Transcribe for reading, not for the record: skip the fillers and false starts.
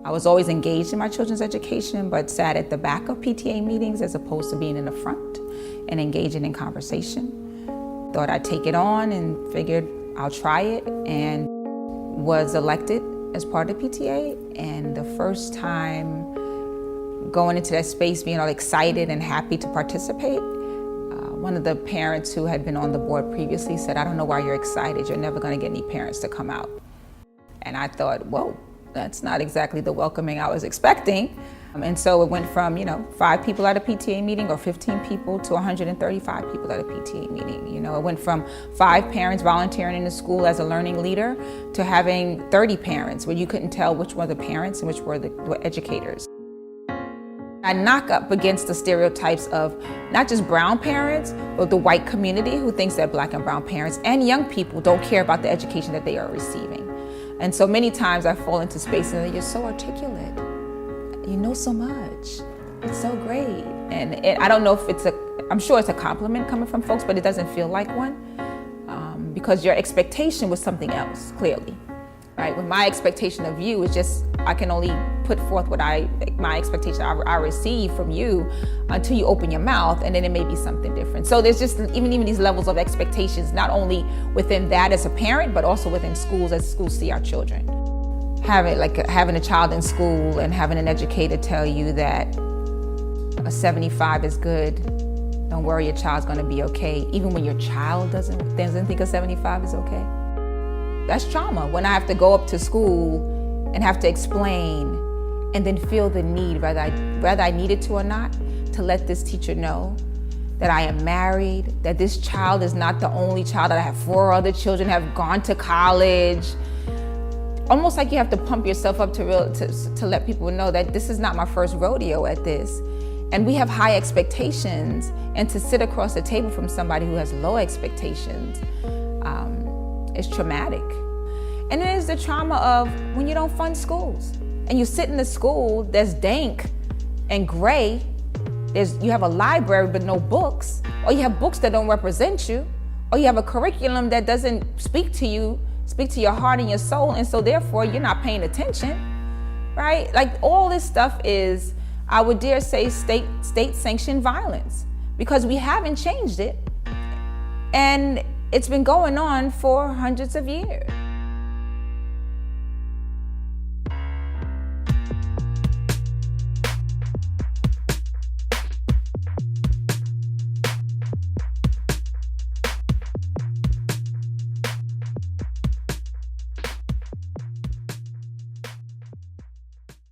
I was always engaged in my children's education, but sat at the back of PTA meetings as opposed to being in the front and engaging in conversation. Thought I'd take it on and figured I'll try it, and was elected as part of the PTA. And the first time going into that space, being all excited and happy to participate, one of the parents who had been on the board previously said, "I don't know why you're excited. You're never going to get any parents to come out." And I thought, whoa, that's not exactly the welcoming I was expecting. And so it went from, 5 people at a PTA meeting or 15 people to 135 people at a PTA meeting. It went from 5 parents volunteering in the school as a learning leader to having 30 parents where you couldn't tell which were the parents and which were the educators. I knock up against the stereotypes of not just brown parents, but the white community who thinks that Black and brown parents and young people don't care about the education that they are receiving. And so many times I fall into spaces and you're so articulate. You know so much. It's so great. And I don't know if I'm sure it's a compliment coming from folks, but it doesn't feel like one because your expectation was something else, clearly. Right? When my expectation of you is just, I can only put forth what my expectation I receive from you until you open your mouth, and then it may be something different. So there's just even these levels of expectations, not only within that as a parent, but also within schools as schools see our children. Having a child in school and having an educator tell you that a 75 is good, don't worry, your child's gonna be okay, even when your child doesn't think a 75 is okay. That's trauma. When I have to go up to school and have to explain and then feel the need, whether I needed to or not, to let this teacher know that I am married, that this child is not the only child, that I have 4 other children have gone to college. Almost like you have to pump yourself up to let people know that this is not my first rodeo at this. And we have high expectations, and to sit across the table from somebody who has low expectations is traumatic. And then there's the trauma of when you don't fund schools and you sit in the school that's dank and gray. You have a library but no books, or you have books that don't represent you, or you have a curriculum that doesn't speak to your heart and your soul, and so therefore you're not paying attention, right? Like all this stuff is, I would dare say, state-sanctioned violence, because we haven't changed it, and it's been going on for hundreds of years.